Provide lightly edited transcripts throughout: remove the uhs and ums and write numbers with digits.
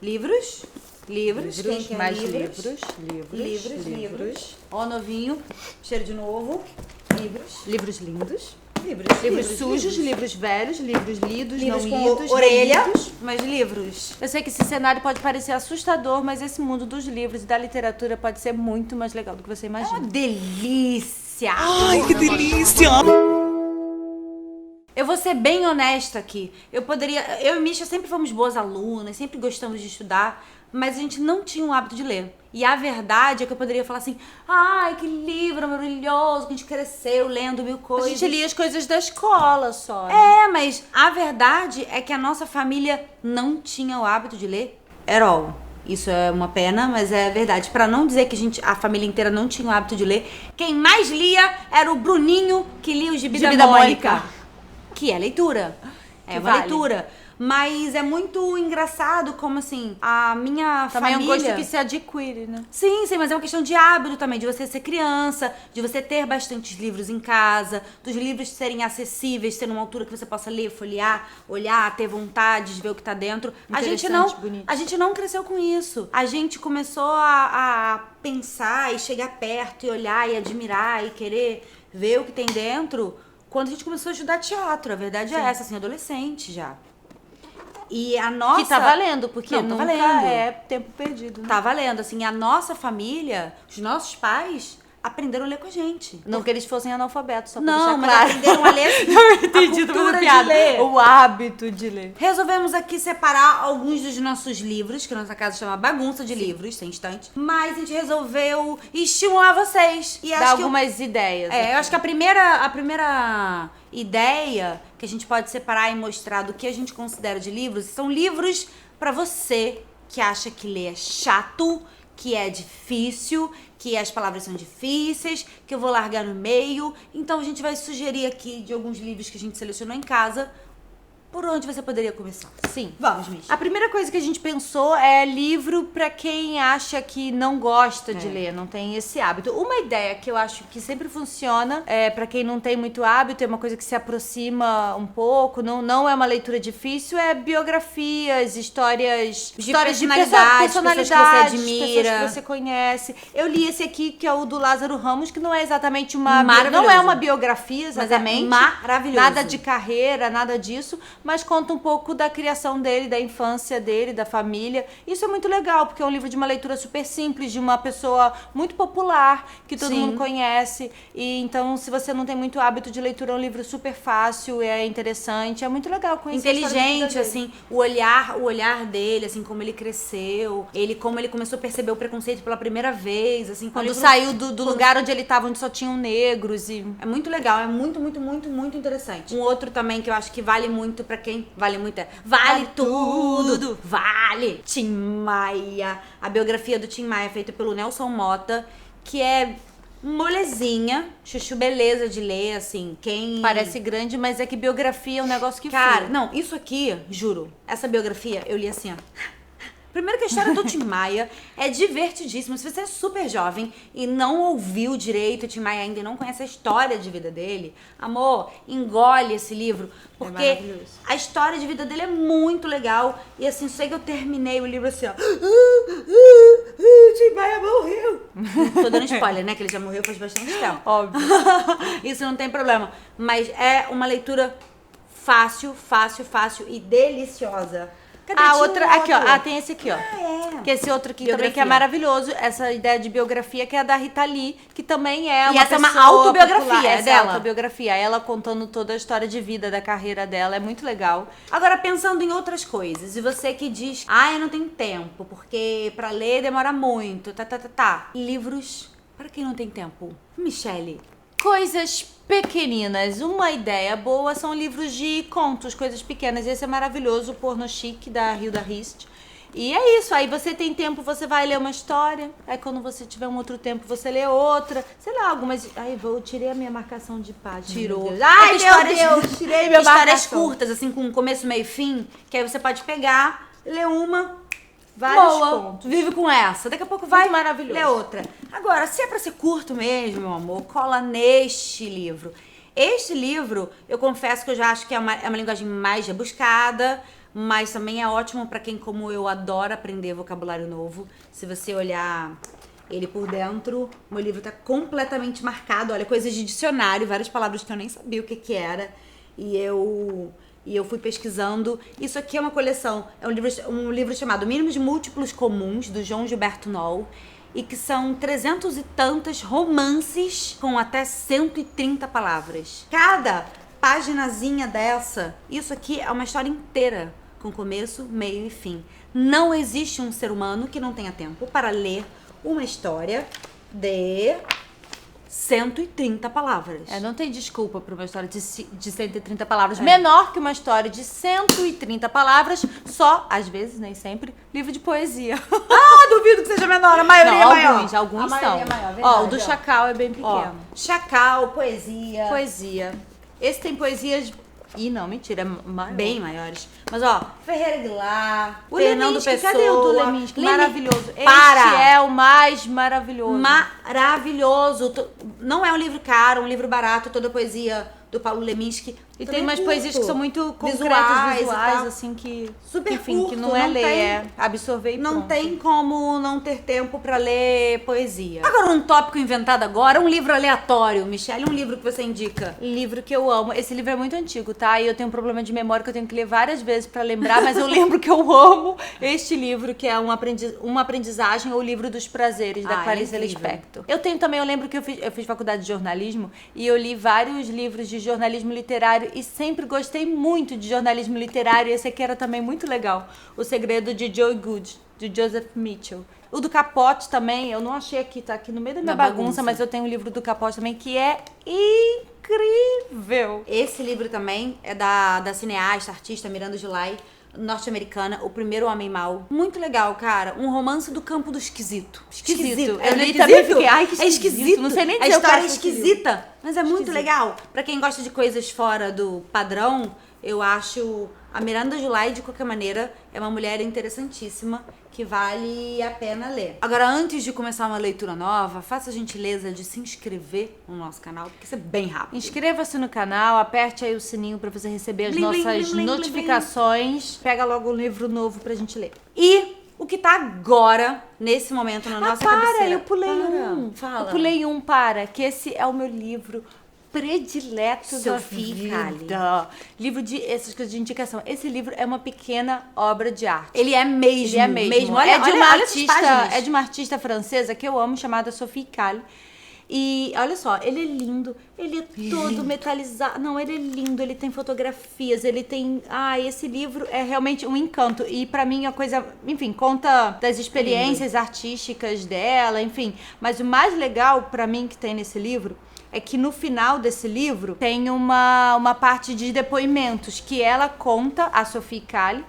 Livros. Quem quer mais livros? Livros. Ó, novinho, cheiro de novo. Livros lindos. Livros Sujos, livros velhos, livros lidos, livros não com lidos, orelha, relidos. mas livros. Eu sei que esse cenário pode parecer assustador, mas esse mundo dos livros e da literatura pode ser muito mais legal do que você É imagina. uma delícia. Ai, que delícia! Eu vou ser bem honesta aqui. Eu e Misha sempre fomos boas alunas, sempre gostamos de estudar, mas a gente não tinha o hábito de ler. E a verdade é que eu poderia falar assim, ai, que livro maravilhoso, que a gente cresceu lendo mil A coisas. gente lia as coisas da escola só. Né? É, mas a verdade é que a nossa família não tinha o hábito de ler at all. Isso é uma pena, mas é verdade. Pra não dizer que a família inteira não tinha o hábito de ler, quem mais lia era o Bruninho, que lia o Gibi da Mônica. Que é leitura. É uma leitura. Mas é muito engraçado como, assim, a minha Também família... é um gosto que se adquire, né? Sim, mas é uma questão de hábito também, de você ser criança, de você ter bastantes livros em casa, dos livros serem acessíveis, ser numa altura que você possa ler, folhear, olhar, ter vontade de ver o que tá dentro. A gente não cresceu com isso. A gente começou a pensar e chegar perto e olhar e admirar e querer ver o que tem dentro quando a gente começou a estudar teatro. A verdade é essa, assim, adolescente já. E a nossa... Que tá valendo, porque não, nunca tá valendo. é tempo perdido. Né? Tá valendo, assim, a nossa família, os nossos pais aprenderam a ler com a gente. Não que eles fossem analfabetos, só pra Não, deixar mas claro. aprenderam a ler assim, Não entendi, a cultura de piada. ler. O hábito de ler. Resolvemos aqui separar alguns dos nossos livros, que a nossa casa chama Bagunça de Livros, sem instante. Mas a gente resolveu estimular vocês. E Dar algumas ideias. eu acho que a primeira ideia que a gente pode separar e mostrar do que a gente considera de livros são livros pra você que acha que ler é chato, que é difícil, que as palavras são difíceis, que eu vou largar no meio. Então a gente vai sugerir aqui de alguns livros que a gente selecionou em casa. Por onde você poderia começar? Sim. Vamos, Misha. A primeira coisa que a gente pensou é livro pra quem acha que não gosta de ler, não tem esse hábito. Uma ideia que eu acho que sempre funciona pra quem não tem muito hábito, é uma coisa que se aproxima um pouco, não é uma leitura difícil, é biografias, histórias de personalidades, pessoas que você admira, pessoas que você conhece. Eu li esse aqui, que é o do Lázaro Ramos, que não é exatamente não é uma biografia exatamente, mas é maravilhoso. Nada de carreira, nada disso, mas conta um pouco da criação dele, da infância dele, da família. Isso é muito legal, porque é um livro de uma leitura super simples, de uma pessoa muito popular, que todo mundo conhece. E então, se você não tem muito hábito de leitura, é um livro super fácil, é interessante, é muito legal conhecer a história da vida inteligente, dele. assim, o olhar dele, assim, como ele cresceu, como ele começou a perceber o preconceito pela primeira vez, assim, Quando saiu do lugar onde ele estava, onde só tinham negros e... É muito legal, é muito, muito, muito, muito interessante. Um outro também que eu acho que vale muito pra quem vale muito Vale Tudo! Vale! Tim Maia. A biografia do Tim Maia, feita pelo Nelson Mota, que é molezinha, chuchu beleza de ler, assim, quem... Parece grande, mas é que biografia é um negócio que Cara, flui. não, isso aqui, juro, essa biografia, eu li assim, ó. Primeiro que a história do Tim Maia é divertidíssima. Se você é super jovem e não ouviu direito o Tim Maia ainda e não conhece a história de vida dele, amor, engole esse livro, porque a história de vida dele é muito legal. E assim, sei que eu terminei o livro assim, ó. Tim Maia morreu. Tô dando spoiler, né? Que ele já morreu faz bastante tempo. Óbvio. Isso não tem problema. Mas é uma leitura fácil e deliciosa. A outra, aqui ó, tem esse aqui ó, que esse outro aqui Biografia. também que é maravilhoso, essa ideia de biografia que é da Rita Lee, que também é E uma essa é uma pessoa autobiografia, popular. é Essa dela. autobiografia, ela contando toda a história de vida da carreira dela, é muito legal. Agora, pensando em outras coisas, e você que diz, eu não tenho tempo, porque pra ler demora muito, Livros pra quem não tem tempo. Michele. Coisas pequeninas. Uma ideia boa são livros de contos, coisas pequenas. Esse é maravilhoso, o Porno Chique, da Hilda Hist. E é isso, aí você tem tempo, você vai ler uma história, aí quando você tiver um outro tempo, você lê outra, sei lá, algumas... Ai, eu tirei a minha marcação de página. Tirou. Ai, meu Deus, tirei minha Histórias marcação. curtas, assim, com começo, meio e fim, que aí você pode pegar, ler uma... Vários contos. Vive com essa. Daqui a pouco vai maravilhoso. ler outra. Agora, se é pra ser curto mesmo, meu amor, cola neste livro. Este livro, eu confesso que eu já acho que é uma linguagem mais rebuscada, mas também é ótimo pra quem, como eu, adora aprender vocabulário novo. Se você olhar ele por dentro, meu livro tá completamente marcado. Olha, coisas de dicionário, várias palavras que eu nem sabia o que era. E eu fui pesquisando. Isso aqui é uma coleção, é um livro chamado Mínimos Múltiplos Comuns, do João Gilberto Noll. E que são 300 e tantos romances com até 130 palavras. Cada paginazinha dessa, isso aqui é uma história inteira, com começo, meio e fim. Não existe um ser humano que não tenha tempo para ler uma história de 130 palavras. Não tem desculpa para uma história de 130 palavras. Menor que uma história de 130 palavras, só, às vezes, nem sempre, livro de poesia. Duvido que seja menor, a maioria Não, é maior. alguns a são. maioria é maior, verdade, o do Chacal é bem pequeno. Chacal, poesia. Poesia. Esse tem poesias... não, mentira, é maior. Bem maiores. Mas, Ferreira Aguilar, O Fernando Leminski, Pessoa. cadê o do Leminski? Maravilhoso. Para! Este é o mais maravilhoso. Maravilhoso. Não é um livro caro, um livro barato, toda a poesia do Paulo Leminski. E tem umas poesias que são muito concretas, visuais, assim, que... Super enfim, curto, que não é ler, é absorver e Não pronto. tem como não ter tempo pra ler poesia. Agora, um tópico inventado agora, um livro aleatório. Michelle, um livro que você indica? Livro que eu amo. Esse livro é muito antigo, tá? E eu tenho um problema de memória que eu tenho que ler várias vezes pra lembrar, mas eu lembro que eu amo este livro, que é uma aprendizagem, ou o Livro dos Prazeres, da Clarice Lispector. Eu lembro que eu fiz faculdade de jornalismo e eu li vários livros de jornalismo literário e sempre gostei muito de jornalismo literário. Esse aqui era também muito legal. O Segredo de Joe Goode, de Joseph Mitchell. O do Capote também, eu não achei aqui, tá aqui no meio da minha bagunça, mas eu tenho um livro do Capote também que é incrível. Esse livro também é da cineasta, artista Miranda July, norte-americana, O Primeiro Homem Mau. Muito legal, cara. Um romance do campo do esquisito. Esquisito. Eu li também, fiquei, ai, que esquisito. Não sei nem dizer, a história é esquisita, mas é muito legal. Pra quem gosta de coisas fora do padrão, eu acho a Miranda July, de qualquer maneira, é uma mulher interessantíssima que vale a pena ler. Agora, antes de começar uma leitura nova, faça a gentileza de se inscrever no nosso canal, porque isso é bem rápido. Inscreva-se no canal, aperte aí o sininho pra você receber as nossas notificações. Pega logo um livro novo pra gente ler. E o que tá agora, nesse momento, na nossa cabeceira. Eu pulei um. Fala. Eu pulei um, que esse é o meu livro predileto da vida. Livro de essas coisas de indicação. Esse livro é uma pequena obra de arte. Ele é mesmo. Olha, é de uma artista francesa que eu amo, chamada Sophie Calle. E olha só, ele é lindo, ele é todo metalizado. Não, ele é lindo, ele tem fotografias, ele tem... esse livro é realmente um encanto. E pra mim a coisa, enfim, conta das experiências artísticas dela, enfim. Mas o mais legal pra mim que tem nesse livro é que no final desse livro tem uma parte de depoimentos que ela conta, a Sophie Calle,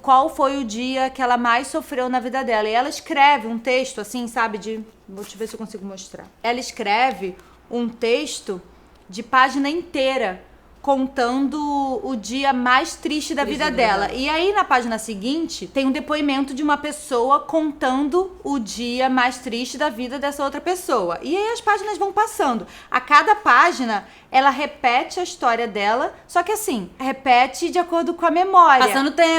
qual foi o dia que ela mais sofreu na vida dela. E ela escreve um texto, assim, sabe, vou te ver se eu consigo mostrar. Ela escreve um texto de página inteira, contando o dia mais triste da vida dela. E aí, na página seguinte, tem um depoimento de uma pessoa contando o dia mais triste da vida dessa outra pessoa. E aí as páginas vão passando. A cada página, ela repete a história dela, só que assim, repete de acordo com a memória.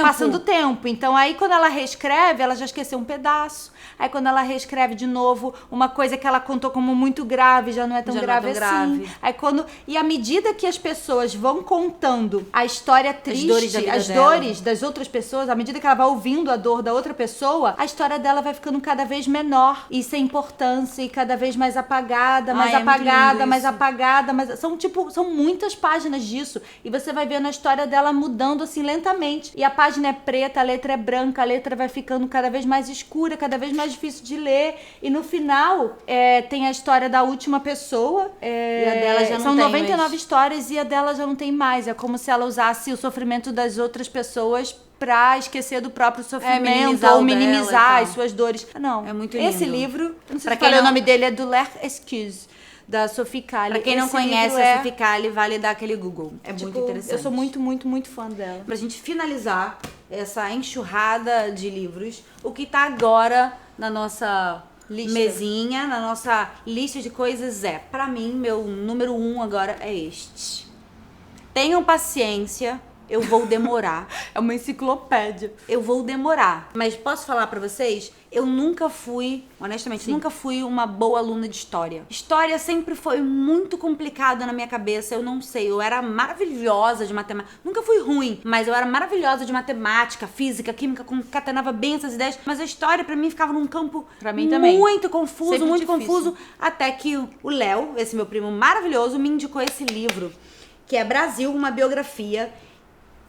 Passando tempo. Então aí, quando ela reescreve, ela já esqueceu um pedaço. Aí quando ela reescreve de novo, uma coisa que ela contou como muito grave, já não é tão grave assim. Aí e à medida que as pessoas vão contando a história triste, as dores das outras pessoas, à medida que ela vai ouvindo a dor da outra pessoa, a história dela vai ficando cada vez menor e sem importância e cada vez mais apagada, mais apagada. São muitas páginas disso. E você vai vendo a história dela mudando assim lentamente. E a página é preta, a letra é branca, a letra vai ficando cada vez mais escura, cada vez mais difícil de ler. E no final, tem a história da última pessoa. E a dela já não são tem 99 histórias e a dela já não tem mais. É como se ela usasse o sofrimento das outras pessoas pra esquecer do próprio sofrimento ou minimizar as suas dores. Não. É muito lindo. Esse livro, não sei se o nome dele, é do L'air Excuse, da Sophie Calle. Pra quem não conhece a Sophie Calle, vale dar aquele Google. É muito interessante. Eu sou muito, muito, muito fã dela. Pra gente finalizar essa enxurrada de livros, o que tá agora na nossa mesinha, na nossa lista de coisas pra mim, meu número 1 agora é este. Tenham paciência, eu vou demorar. É uma enciclopédia. Eu vou demorar. Mas posso falar pra vocês? Eu nunca fui, honestamente, nunca fui uma boa aluna de história. História sempre foi muito complicada na minha cabeça, eu não sei. Eu era maravilhosa de matemática. Nunca fui ruim, mas eu era maravilhosa de matemática, física, química, concatenava bem essas ideias. Mas a história, pra mim, ficava num campo Pra mim também. muito confuso, Sempre muito difícil. confuso. Até que o Léo, esse meu primo maravilhoso, me indicou esse livro, que é Brasil, uma biografia,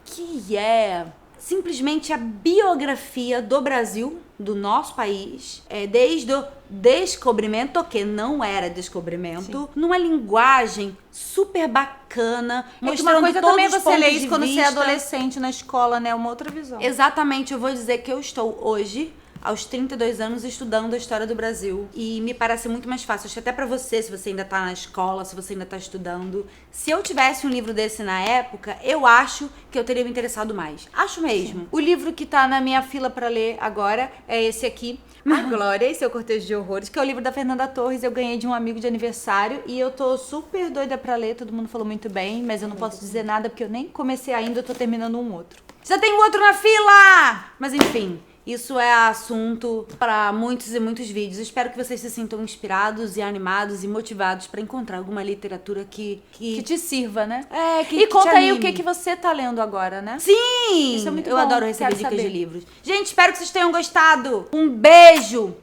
que é simplesmente a biografia do Brasil, do nosso país, desde o descobrimento, que não era descobrimento, numa linguagem super bacana, mostrando uma coisa todos também os você lê pontos isso de quando você é vista. adolescente na escola, né? Uma outra visão. Exatamente, eu vou dizer que eu estou hoje, aos 32 anos, estudando a história do Brasil. E me parece muito mais fácil. Acho que até pra você, se você ainda tá na escola, se você ainda tá estudando. Se eu tivesse um livro desse na época, eu acho que eu teria me interessado mais. Acho mesmo. Sim. O livro que tá na minha fila pra ler agora é esse aqui. A Glória e seu Cortejo de Horrores, que é o livro da Fernanda Torres. Eu ganhei de um amigo de aniversário e eu tô super doida pra ler. Todo mundo falou muito bem, mas eu não posso dizer nada porque eu nem comecei ainda, eu tô terminando um outro. Já tem outro na fila! Mas enfim, isso é assunto para muitos e muitos vídeos. Espero que vocês se sintam inspirados e animados e motivados para encontrar alguma literatura que te sirva, né? que E conta te aí anime. o que você tá lendo agora, né? Sim! Isso é muito eu bom, adoro receber quero dicas saber. de livros. Gente, espero que vocês tenham gostado. Um beijo!